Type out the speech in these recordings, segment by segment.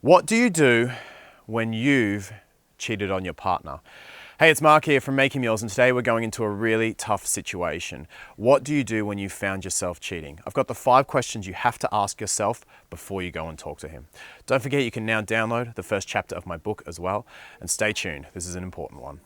What do you do when you've cheated on your partner? Hey, it's Mark here from Making Meals, and today we're going into a really tough situation. What do you do when you found yourself cheating? I've got the 5 questions you have to ask yourself before you go and talk to him. Don't forget you can now download the first chapter of my book as well, and stay tuned, this is an important one.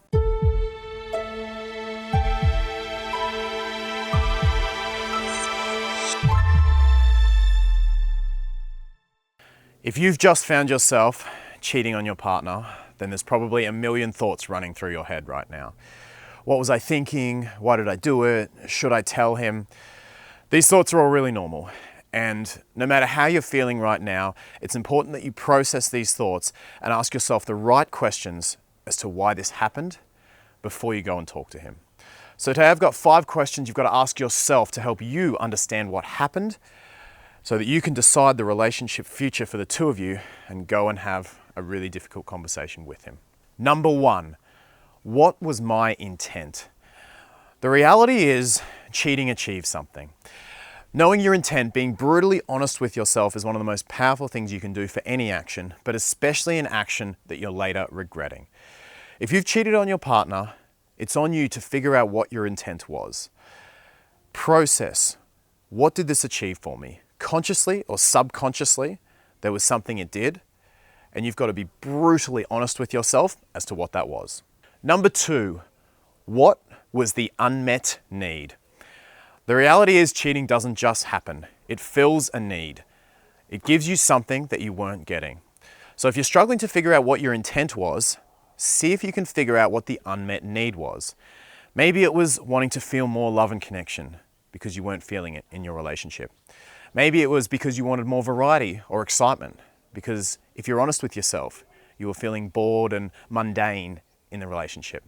If you've just found yourself cheating on your partner, then there's probably a million thoughts running through your head right now. What was I thinking? Why did I do it? Should I tell him? These thoughts are all really normal. And no matter how you're feeling right now, it's important that you process these thoughts and ask yourself the right questions as to why this happened before you go and talk to him. So today I've got 5 questions you've got to ask yourself to help you understand what happened, so that you can decide the relationship future for the two of you and go and have a really difficult conversation with him. Number 1, what was my intent? The reality is, cheating achieves something. Knowing your intent, being brutally honest with yourself is one of the most powerful things you can do for any action, but especially an action that you're later regretting. If you've cheated on your partner, it's on you to figure out what your intent was. Process, what did this achieve for me? Consciously or subconsciously, there was something it did, and you've got to be brutally honest with yourself as to what that was. Number 2, what was the unmet need? The reality is cheating doesn't just happen. It fills a need. It gives you something that you weren't getting. So if you're struggling to figure out what your intent was, see if you can figure out what the unmet need was. Maybe it was wanting to feel more love and connection because you weren't feeling it in your relationship. Maybe it was because you wanted more variety or excitement, because if you're honest with yourself, you were feeling bored and mundane in the relationship.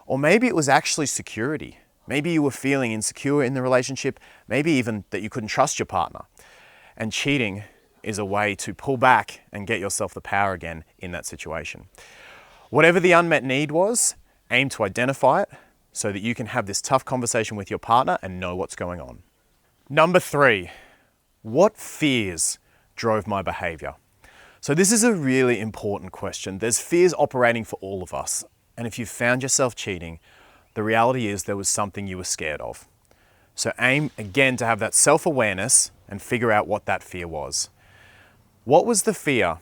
Or maybe it was actually security. Maybe you were feeling insecure in the relationship, maybe even that you couldn't trust your partner. And cheating is a way to pull back and get yourself the power again in that situation. Whatever the unmet need was, aim to identify it so that you can have this tough conversation with your partner and know what's going on. Number 3. What fears drove my behavior? So this is a really important question. There's fears operating for all of us. And if you found yourself cheating, the reality is there was something you were scared of. So aim again to have that self-awareness and figure out what that fear was. What was the fear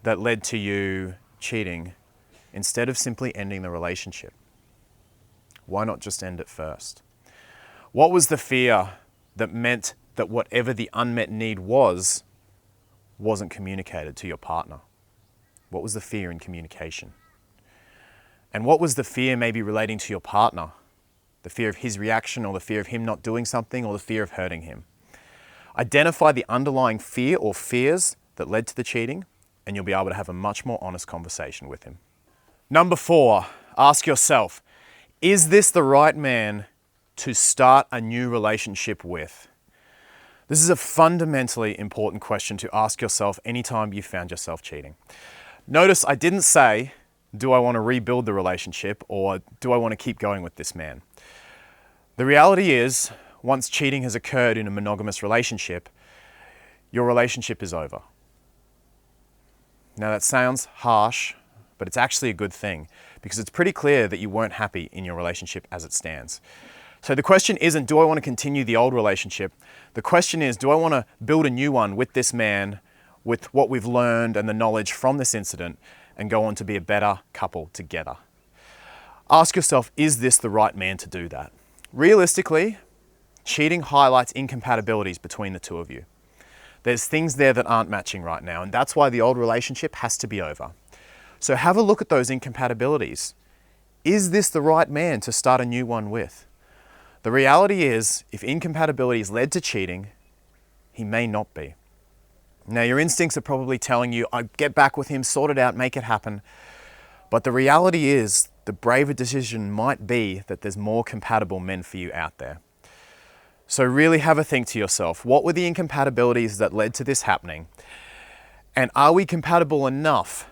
that led to you cheating instead of simply ending the relationship? Why not just end it first? What was the fear that meant that whatever the unmet need was, wasn't communicated to your partner? What was the fear in communication? And what was the fear maybe relating to your partner? The fear of his reaction, or the fear of him not doing something, or the fear of hurting him? Identify the underlying fear or fears that led to the cheating, and you'll be able to have a much more honest conversation with him. Number 4, ask yourself, is this the right man to start a new relationship with? This is a fundamentally important question to ask yourself anytime you found yourself cheating. Notice I didn't say, do I want to rebuild the relationship, or do I want to keep going with this man? The reality is, once cheating has occurred in a monogamous relationship, your relationship is over. Now that sounds harsh, but it's actually a good thing, because it's pretty clear that you weren't happy in your relationship as it stands. So the question isn't, do I want to continue the old relationship? The question is, do I want to build a new one with this man, with what we've learned and the knowledge from this incident, and go on to be a better couple together? Ask yourself, is this the right man to do that? Realistically, cheating highlights incompatibilities between the two of you. There's things there that aren't matching right now, and that's why the old relationship has to be over. So have a look at those incompatibilities. Is this the right man to start a new one with? The reality is, if incompatibilities led to cheating, he may not be. Now, your instincts are probably telling you, get back with him, sort it out, make it happen. But the reality is, the braver decision might be that there's more compatible men for you out there. So really have a think to yourself, what were the incompatibilities that led to this happening? And are we compatible enough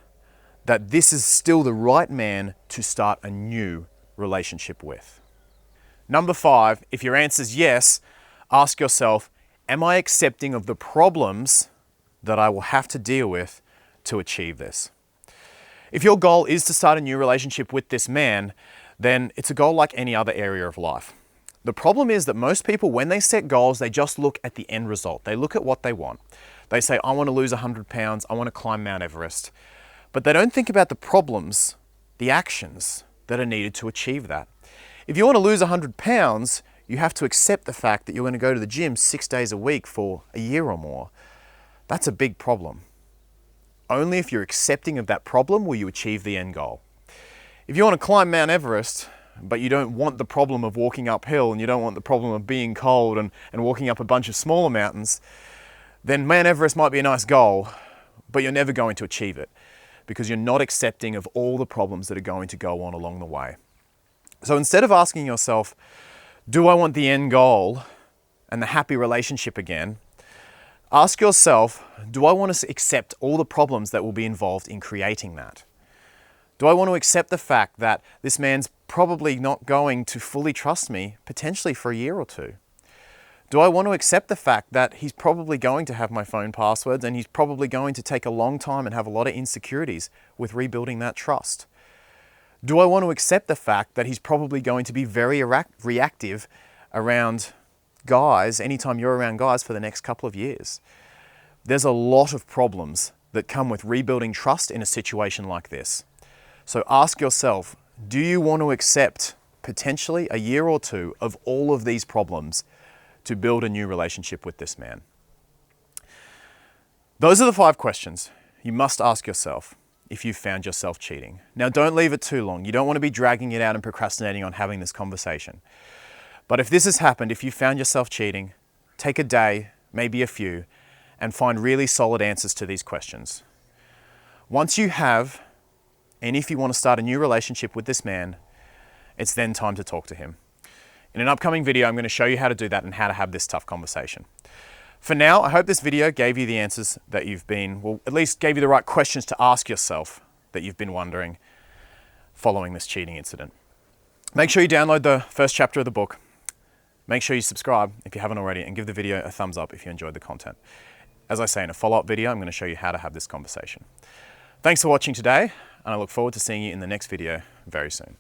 that this is still the right man to start a new relationship with? Number 5, if your answer is yes, ask yourself, am I accepting of the problems that I will have to deal with to achieve this. If your goal is to start a new relationship with this man, then it's a goal like any other area of life. The problem is that most people, when they set goals, they just look at the end result. They look at what they want. They say, I want to lose 100 pounds, I want to climb Mount Everest. But they don't think about the problems, the actions that are needed to achieve that. If you want to lose 100 pounds, you have to accept the fact that you're going to go to the gym 6 days a week for a year or more. That's a big problem. Only if you're accepting of that problem will you achieve the end goal. If you want to climb Mount Everest, but you don't want the problem of walking uphill and you don't want the problem of being cold and walking up a bunch of smaller mountains, then Mount Everest might be a nice goal, but you're never going to achieve it because you're not accepting of all the problems that are going to go on along the way. So instead of asking yourself, do I want the end goal and the happy relationship again? Ask yourself, do I want to accept all the problems that will be involved in creating that? Do I want to accept the fact that this man's probably not going to fully trust me, potentially for a year or two? Do I want to accept the fact that he's probably going to have my phone passwords and he's probably going to take a long time and have a lot of insecurities with rebuilding that trust? Do I want to accept the fact that he's probably going to be very reactive around guys anytime you're around guys for the next couple of years? There's a lot of problems that come with rebuilding trust in a situation like this. So ask yourself, do you want to accept potentially a year or two of all of these problems to build a new relationship with this man? Those are the 5 questions you must ask yourself if you've found yourself cheating. Now, don't leave it too long. You don't want to be dragging it out and procrastinating on having this conversation. But if this has happened, if you found yourself cheating, take a day, maybe a few, and find really solid answers to these questions. Once you have, and if you want to start a new relationship with this man, it's then time to talk to him. In an upcoming video, I'm going to show you how to do that and how to have this tough conversation. For now, I hope this video gave you the answers that you've been, well, at least gave you the right questions to ask yourself that you've been wondering following this cheating incident. Make sure you download the first chapter of the book. Make sure you subscribe if you haven't already and give the video a thumbs up if you enjoyed the content. As I say, in a follow-up video, I'm going to show you how to have this conversation. Thanks for watching today, and I look forward to seeing you in the next video very soon.